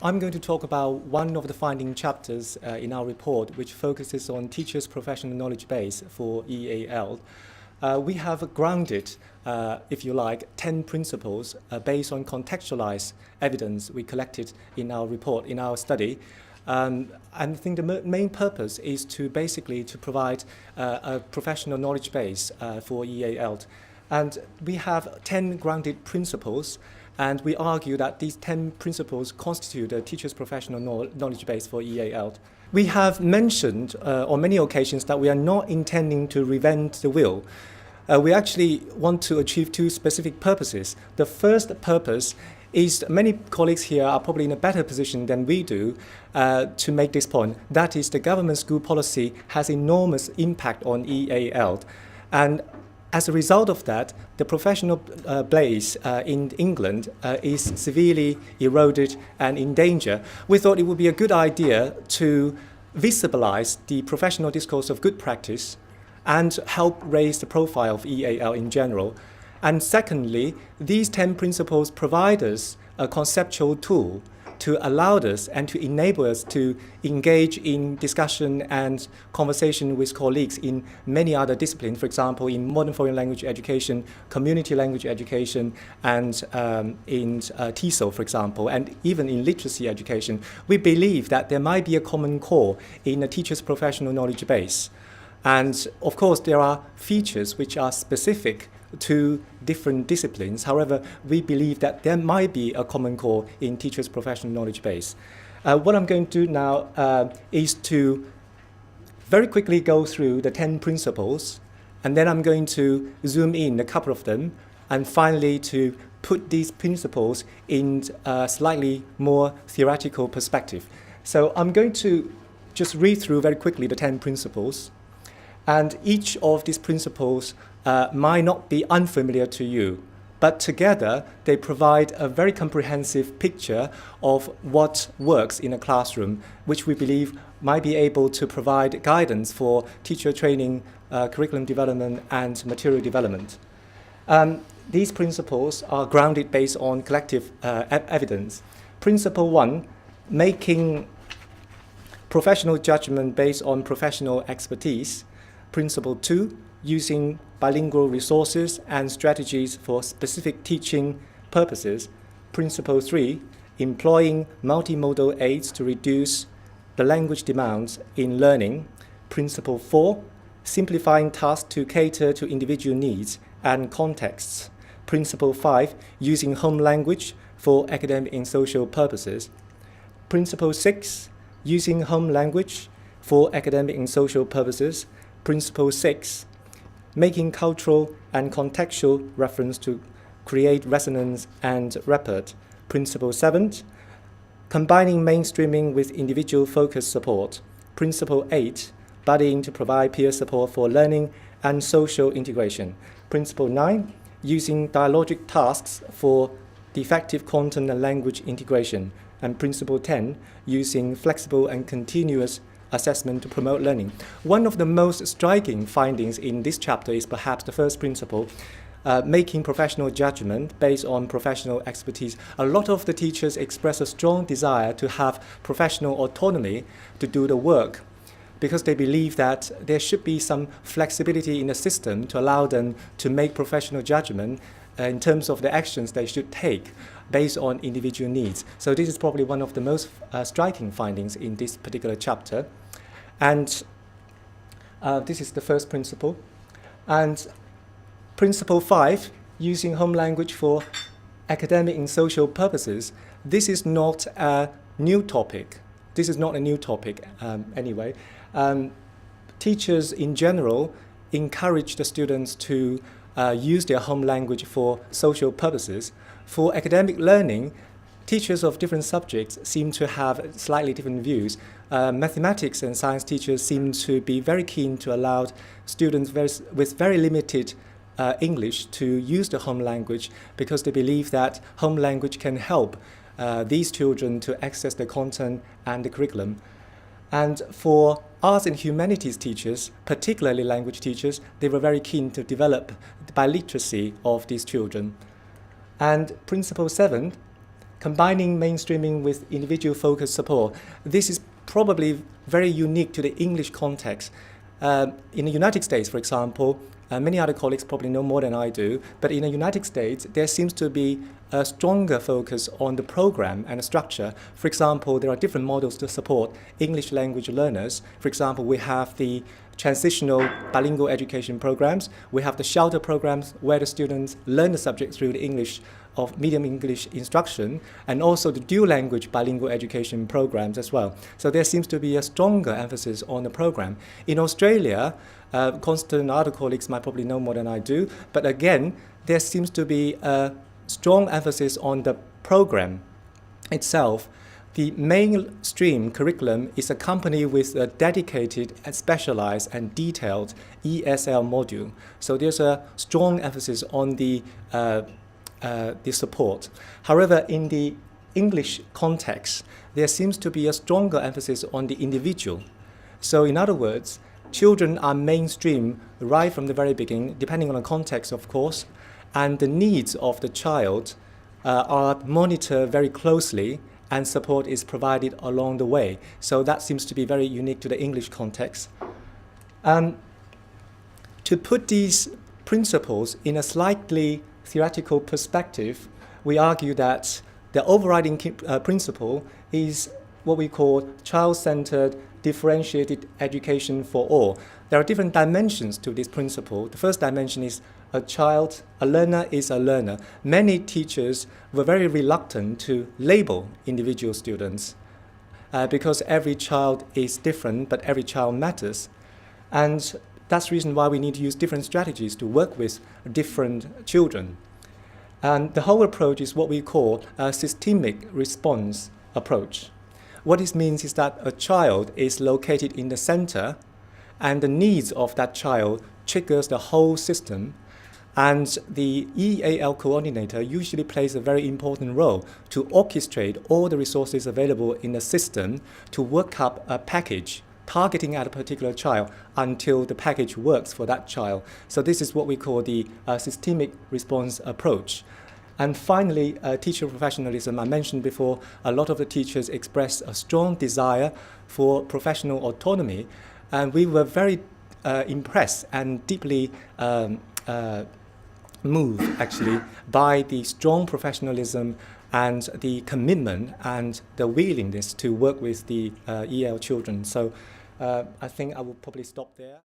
I'm going to talk about one of the finding chapters in our report, which focuses on teachers' professional knowledge base for EAL. We have grounded, if you like, 10 principles based on contextualized evidence we collected in our report, in our study. And I think the main purpose is to basically to provide a professional knowledge base for EAL. And we have 10 grounded principles, and we argue that these 10 principles constitute a teacher's professional knowledge base for EAL. We have mentioned on many occasions that we are not intending to reinvent the wheel. We actually want to achieve two specific purposes. The first purpose is many colleagues here are probably in a better position than we do to make this point. That is, the government school policy has enormous impact on EAL. And as a result of that, the professional base in England is severely eroded and in danger. We thought it would be a good idea to visibilize the professional discourse of good practice and help raise the profile of EAL in general. And secondly, these 10 principles provide us a conceptual tool to allow us and to enable us to engage in discussion and conversation with colleagues in many other disciplines, for example, in modern foreign language education, community language education, and in TESOL, for example, and even in literacy education. We believe that there might be a common core in a teacher's professional knowledge base. And of course, there are features which are specific to different disciplines. However, we believe that there might be a common core in teachers' professional knowledge base. What I'm going to do now is to very quickly go through the 10 principles, and then I'm going to zoom in a couple of them, and finally to put these principles in a slightly more theoretical perspective. So I'm going to just read through very quickly the 10 principles. And each of these principles might not be unfamiliar to you, but together they provide a very comprehensive picture of what works in a classroom, which we believe might be able to provide guidance for teacher training, curriculum development, and material development. These principles are grounded based on collective evidence. Principle 1, making professional judgment based on professional expertise. Principle 2, using bilingual resources and strategies for specific teaching purposes. Principle 3, employing multimodal aids to reduce the language demands in learning. Principle 4, simplifying tasks to cater to individual needs and contexts. Principle 5, using home language for academic and social purposes. Principle 6, using home language for academic and social purposes. Principle 6, making cultural and contextual reference to create resonance and rapport. Principle 7, combining mainstreaming with individual focused support. Principle 8, buddying to provide peer support for learning and social integration. Principle 9, using dialogic tasks for effective content and language integration. And Principle 10, using flexible and continuous assessment to promote learning. One of the most striking findings in this chapter is perhaps the first principle, making professional judgment based on professional expertise. A lot of the teachers express a strong desire to have professional autonomy to do the work, because they believe that there should be some flexibility in the system to allow them to make professional judgment in terms of the actions they should take based on individual needs. So this is probably one of the most striking findings in this particular chapter. And this is the first principle. And Principle 5, using home language for academic and social purposes. This is not a new topic. This is not a new topic anyway. Teachers in general encourage the students to use their home language for social purposes. For academic learning, teachers of different subjects seem to have slightly different views. Mathematics and science teachers seem to be very keen to allow students with very limited English to use the home language, because they believe that home language can help these children to access the content and the curriculum. And for arts and humanities teachers, particularly language teachers, they were very keen to develop the biliteracy of these children. And Principle 7, combining mainstreaming with individual-focused support. This is probably very unique to the English context. In the United States, for example, many other colleagues probably know more than I do, but in the United States, there seems to be a stronger focus on the program and the structure. For example, there are different models to support English language learners. For example, we have the transitional bilingual education programs. We have the shelter programs where the students learn the subject through the English of medium English instruction, and also the dual language bilingual education programs as well. So there seems to be a stronger emphasis on the program. In Australia, Constance and other colleagues might probably know more than I do, but again, there seems to be a strong emphasis on the program itself. The mainstream curriculum is accompanied with a dedicated and specialized and detailed ESL module. So there's a strong emphasis on the support. However, in the English context, there seems to be a stronger emphasis on the individual. So in other words, children are mainstream right from the very beginning, depending on the context, of course, and the needs of the child are monitored very closely, and support is provided along the way. So that seems to be very unique to the English context. To put these principles in a slightly theoretical perspective, we argue that the overriding principle is what we call child-centered differentiated education for all. There are different dimensions to this principle. The first dimension is a learner is a learner. Many teachers were very reluctant to label individual students because every child is different, but every child matters. And that's the reason why we need to use different strategies to work with different children. And the whole approach is what we call a systemic response approach. What this means is that a child is located in the center, and the needs of that child triggers the whole system. And the EAL coordinator usually plays a very important role to orchestrate all the resources available in the system to work up a package targeting at a particular child until the package works for that child. So this is what we call the systemic response approach. And finally, teacher professionalism. I mentioned before, a lot of the teachers expressed a strong desire for professional autonomy, and we were very impressed and deeply moved, actually, by the strong professionalism and the commitment and the willingness to work with the EAL children. So I think I will probably stop there.